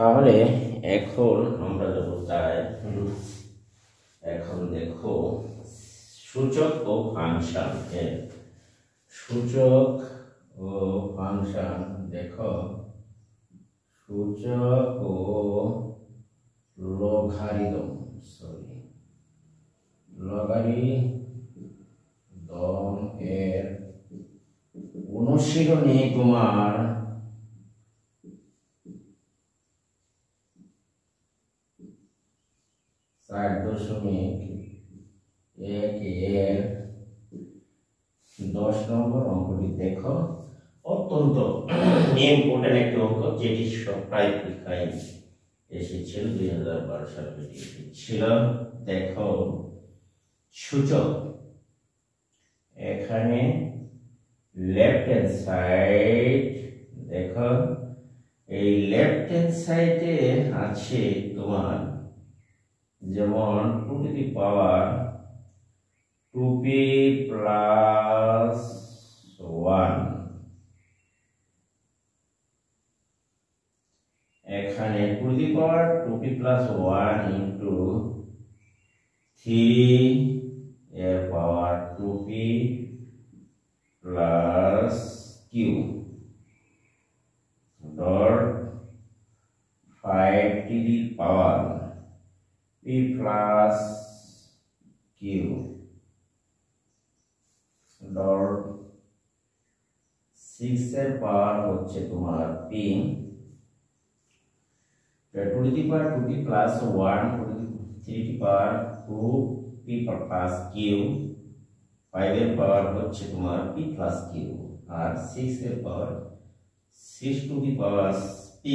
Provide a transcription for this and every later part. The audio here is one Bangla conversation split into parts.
তাহলে এখন আমরা যাব তাই এখন দেখো সূচক ও ফাংশন এর সূচক ও ফাংশন দেখো সূচক ও লগারিদম লগারিদম এর অনুশীলনী তোমার 4.1 এর 10 নম্বর অঙ্কটি দেখো। অত্যন্ত ইম্পর্টেন্ট একটি অঙ্ক, যেটি প্রায় পরীক্ষায় এসেছিল 2012 সালে এসেছিল। দেখো সূচক এখানে লেফট হ্যান্ড সাইড, দেখো এই লেফট হ্যান্ড সাইডে আছে তোমার যেমন 2 to the power 2p plus 1, এখানে 2 to the power 2p plus 1 into 3 এর power 2p plus q dot 5 to the power p plus q dot 6 এর পাওয়ার হচ্ছে তোমার p, 2 to the power 2p plus 1 to the 3 to power 2p plus q, 5 এর পাওয়ার হচ্ছে তোমার p প্লাস q, আর 6 এর পাওয়ার 6 টু দি পাওয়ার p,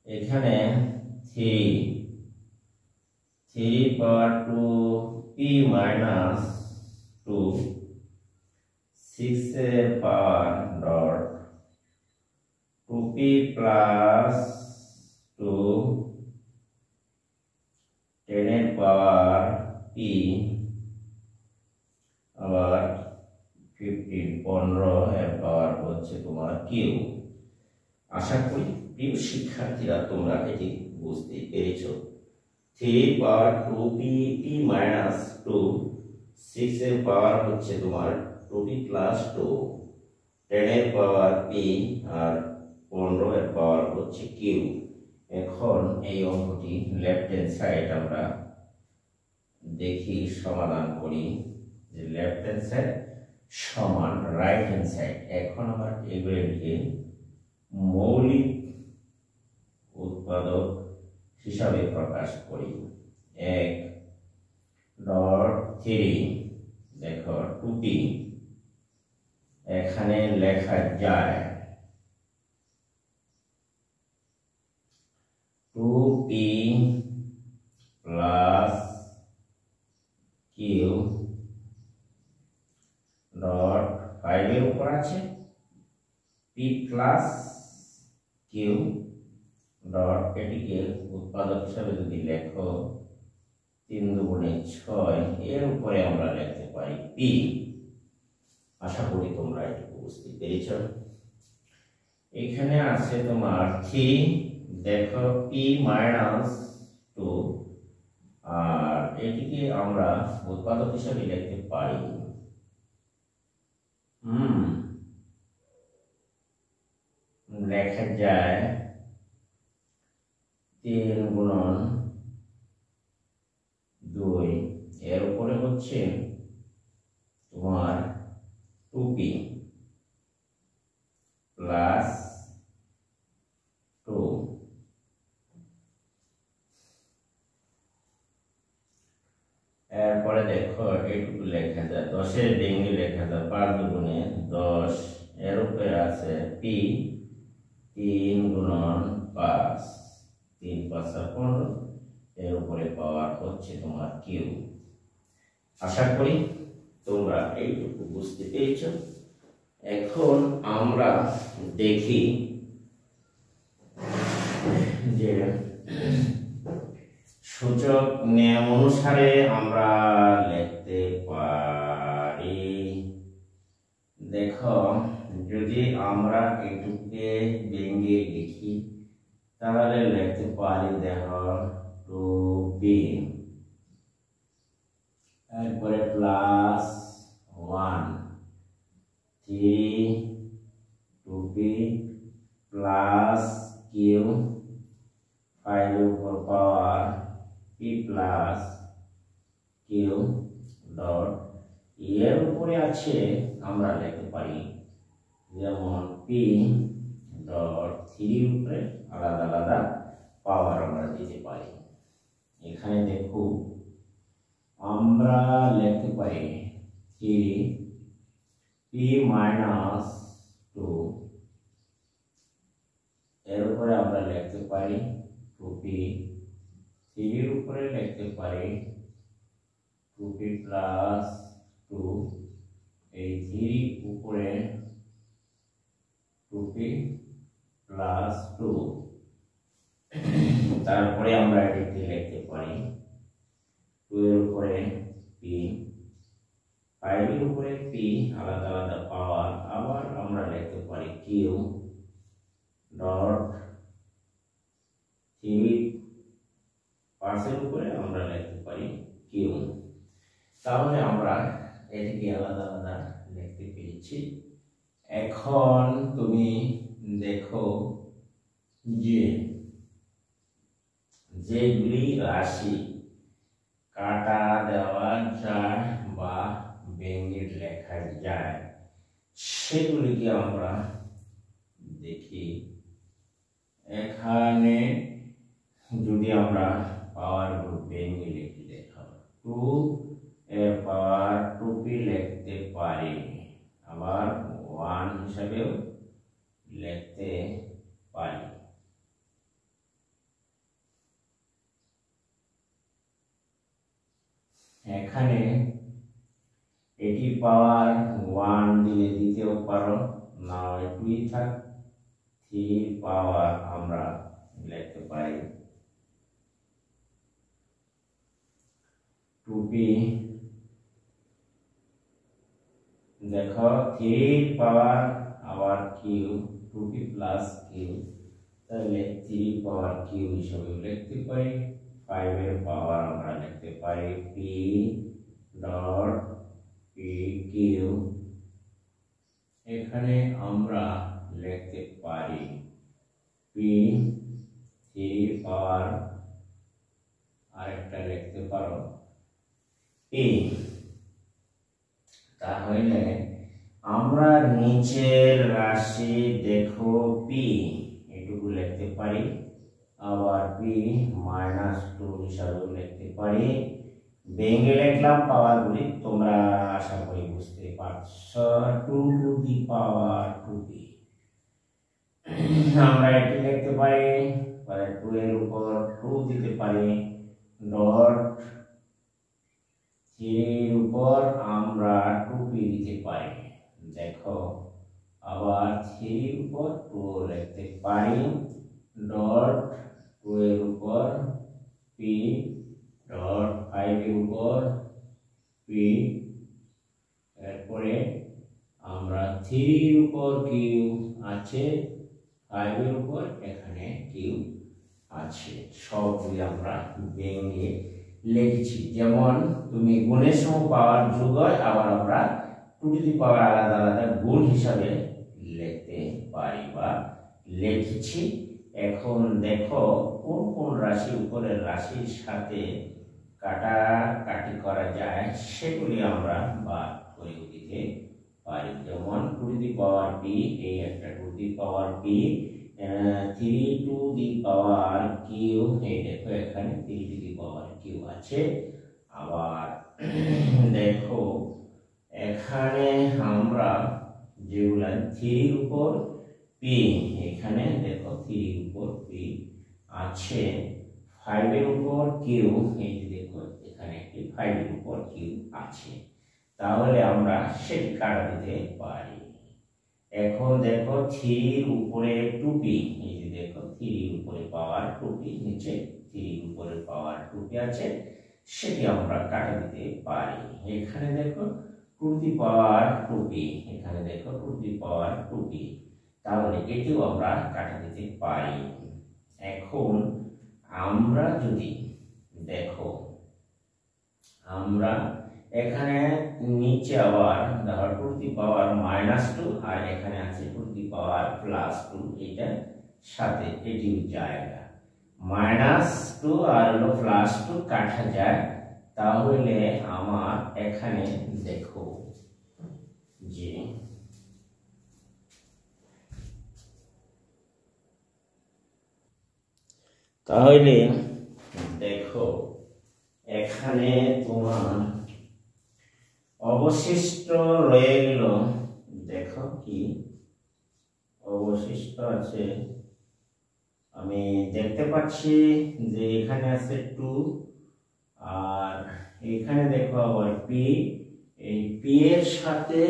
এখানে 3 পাওয়ার 2p মাইনাস 2, 6 এর পাওয়ার ডট 2p প্লাস 2, 10 এর পাওয়ার p, আবার 15 এর পাওয়ার হচ্ছে তোমার q। আশা করি প্রিয় শিক্ষার্থীরা তোমরা এটি বুঝতে পেরেছ। 3 পাওয়ার 2p মাইনাস 2, 6 এর পাওয়ার হচ্ছে তোমার 2p প্লাস 2, 10 এর পাওয়ার p, আর 15 এর পাওয়ার হচ্ছে q। এখন এই অঙ্কটি লেফট হ্যান্ড সাইড আমরা দেখি, সমাধান করি যে লেফট হ্যান্ড সাইড সমান রাইট হ্যান্ড সাইড। এখন আমরা এগুলিকে মৌলিক উৎপাদক হিসাবে প্রকাশ করি। 1 ডট 3 দেখো 2p, এখানে লেখা যায় 2p প্লাস q ডট 5 এর উপর আছে p প্লাস q ডট, এটিকে উৎপাদক হিসাবে যদি লেখো 3 দুগুণে 6, এর উপরে আমরা লিখতে পারি p। আশা করি তোমরা এটি বুঝতে পেরেছ। এখানে আছে তোমার 3, দেখো p মাইনাস 2, আর এটিকে আমরা উৎপাদক হিসাবে লিখতে পারি লেখা যায় 3 গুণন 2, এর উপরে হচ্ছে তোমার 2p প্লাস 2, এরপরে দেখো এইটুকু লেখা যায় 10 এর ডিগ্রি লেখা যায় 5 দুগুণে 10, এর উপরে আছে p 3 গুণন 5, 3 5 15, এর উপরে পাওয়ার হচ্ছে তোমার q। আশা করি তোমরা এইটুকু বুঝতে পেরেছ। এখন আমরা দেখি যে সূচক নিয়ম অনুসারে আমরা লিখতে পারি। দেখো যদি আমরা এটুকে ভেঙে লিখি তাহলে লিখতে পারি দেখো 2p, এরপরে প্লাস 1 3 2p প্লাস q 5 এর উপর পাওয়ার p প্লাস q ডট এর উপরে আছে আমরা লিখতে পারি যেমন p ডট 3 উপরে আলাদা আলাদা পাওয়ার আমরা দিতে পারি। এখানে দেখো আমরা লিখতে পারি 3p মাইনাস 2, এর উপরে আমরা লিখতে পারি 2p, 3 এর উপরে লিখতে পারি 2p প্লাস 2, এই 3 উপরে 2p প্লাস 2, তারপরে আমরা এটিকে লিখতে পারি 2 এর উপরে p, 5 এর উপরে p আলাদা আলাদা পাওয়ার, আবার আমরা লিখতে পারি q ডট 3 পাশের উপরে আমরা লিখতে পারি q। তাহলে আমরা এটিকে আলাদা আলাদা লিখতে পেরেছি। এখন তুমি দেখো যে যেগুলি রাশি কাটা দেওয়া যায় বা ব্যঙ্গের লেখা যায় সেগুলিকে আমরা দেখি। এখানে যদি আমরা পাওয়ার ব্যঙ্গে লিখি দেখো 2 এর পাওয়ার 2p লিখতে পারি, আবার 1 হিসাবেও লিখতে পারি। এখানে এটি পাওয়ার 1 দিলে দিতেও পারো, না 2 থাক 3 পাওয়ার আমরা লিখতে পারি 2p, দেখো 3 পাওয়ার আবার q 2p প্লাস q, তাহলে 3 পাওয়ার q হিসেবে লিখতে পারি। 5 এর পাওয়ার আমরা লিখতে পারি p ডট pq, এখানে আমরা লিখতে পারি p 3 পাওয়ার আরেকটা লিখতে পারো p। তাহলে আমরা নিচের রাশি দেখো p এটুকু লিখতে পারি, আবার p মাইনাস 2 হিসাবে লিখতে পারি। ব্যঙ্গে লিখলাম পাওয়ারগুলি, তোমরা আশা করি বুঝতে পারছো। 2 টু দি পাওয়ার 2p আমরা এটি লিখতে পারি, 2 এর উপর 2 দিতে পারি ডট 3 এর উপর আমরা 2p দিতে পারি। দেখো আবার 3 এর উপর 2 লিখতে পারি ডট 2 এর উপর p ডট 5 এর উপর p, এরপরে আমরা 3 এর উপর q আছে, 5 এর উপর এখানে q আছে, সবগুলি আমরা ব্যঙ্গে লিখছি। যেমন তুমি গুণের সময় পাওয়ার যোগ হয়, আবার আমরা 2 টু দি পাওয়ার আলাদা আলাদা গুণ হিসাবে লিখতে পারি বা লিখছি। এখন দেখো কোন কোন রাশি উপরের রাশির সাথে কাটাকাটি করা যায় সেগুলি আমরা বাদ করে দিতে পারি। যেমন 2 টু দি পাওয়ার p, এই একটা 2 to the power p, 3 two the power q, এই দেখো এখানে 3 টু দি পাওয়ার q আছে। আবার দেখো এখানে আমরা যেগুলা 3 এর উপর p, এখানে দেখো 3 এর উপর p আছে, 5 এর উপর q, এই যে দেখো এখানে একটি 5 এর উপর q আছে, তাহলে আমরা সেটি কাটা দিতে পারি। এখন দেখো 3 এর উপরে 2p, এই যে দেখো 3 এর উপরে পাওয়ার 2p, নিচে 3 এর উপরে পাওয়ার 2p আছে, সেটি আমরা কাটা দিতে পারি। এখানে দেখো 2 টু দি পাওয়ার 2p, এখানে দেখো 2 টু দি পাওয়ার 2p, তাহলে এটিও আমরা কাটা দিতে পারি। এখন আমরা যদি দেখো, আমরা এখানে নিচে আবার ধর টু দি পাওয়ার -2 আর এখানে আছে টু দি পাওয়ার +2, এটা সাথে এটি জায়গা -2 আর হলো +2 কাটা যায়। তাহলে আমার এখানে দেখো যে তাহলে দেখো এখানে তোমার অবশিষ্ট রয়ে গেল, দেখো কি অবশিষ্ট আছে, আমি দেখতে পাচ্ছি যে এখানে আছে 2 আর এখানে দেখো আবার পি, এই পি এর সাথে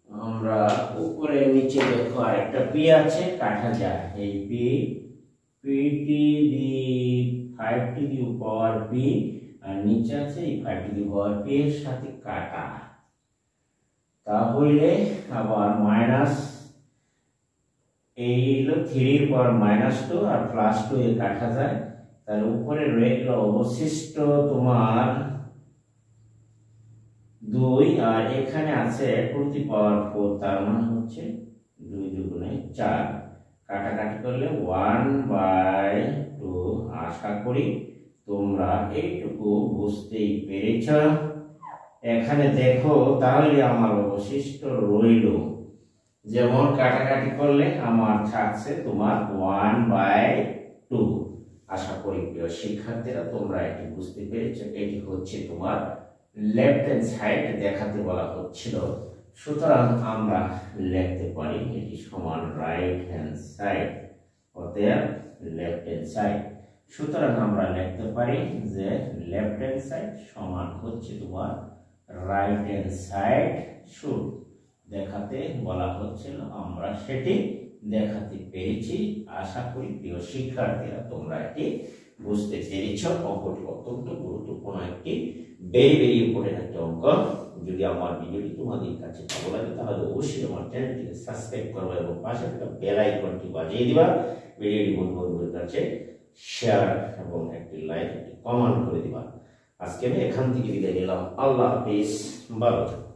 আমরা উপরে নিচে দেখো আরেকটা পি আছে, কাটা যায় এই P to the 5 to the power P আর নিচে আছে এই 5 টু দি পাওয়ার পি এর সাথে কাটা। তাহলে আবার মাইনাস এই হলো 3 এর পাওয়ার -2 আর +2 এ কাটা যায়। তাহলে উপরে রয়ে গেল অবশিষ্ট তোমার 2 আর এখানে আছে টু দি পাওয়ার 4, তার মানে হচ্ছে 2 দুগুণে 4, কাটাকাটি করলে 1/2। আশা করি তোমরা এইটুকু বুঝতেই পেরেছ। এখানে দেখো তাহলে আমার অবশিষ্ট রইল, যেমন কাটাকাটি করলে আমার থাকছে তোমার 1/2। আশা করি প্রিয় শিক্ষার্থীরা তোমরা এটি বুঝতে পেরেছো। এটি হচ্ছে তোমার লেফট হ্যান্ড সাইড দেখাতে বলা হচ্ছিল। সুতরাং আমরা লিখতে পারি এটি সমান রাইট হ্যান্ড সাইড, অতএব লেফট হ্যান্ড সাইড। সুতরাং আমরা লিখতে পারি যে লেফট হ্যান্ড সাইড সমান হচ্ছে তোমার রাইট হ্যান্ড সাইড শুড দেখাতে বলা হচ্ছিল, আমরা সেটি দেখাতে পেরেছি। আশা করি প্রিয় শিক্ষার্থীরা তোমরা এটি বুঝতে পেরেছ। অঙ্কটি অত্যন্ত গুরুত্বপূর্ণ একটি ভেরি ইম্পর্টেন্ট একটা অঙ্ক। যদি আমার ভিডিওটি তোমাদের কাছে ভালো লাগে তাহলে অবশ্যই আমার চ্যানেলটিকে সাবস্ক্রাইব করবে এবং পাশে থাকা বেল আইকনটি বাজিয়ে দিবা। ভিডিওটি বন্ধুদের কাছে শেয়ার এবং একটি লাইক একটি কমেন্ট করে দিবা। আজকে আমি এখান থেকে বিদায় নিলাম। আল্লাহ হাফেজ, ভালো থাকো।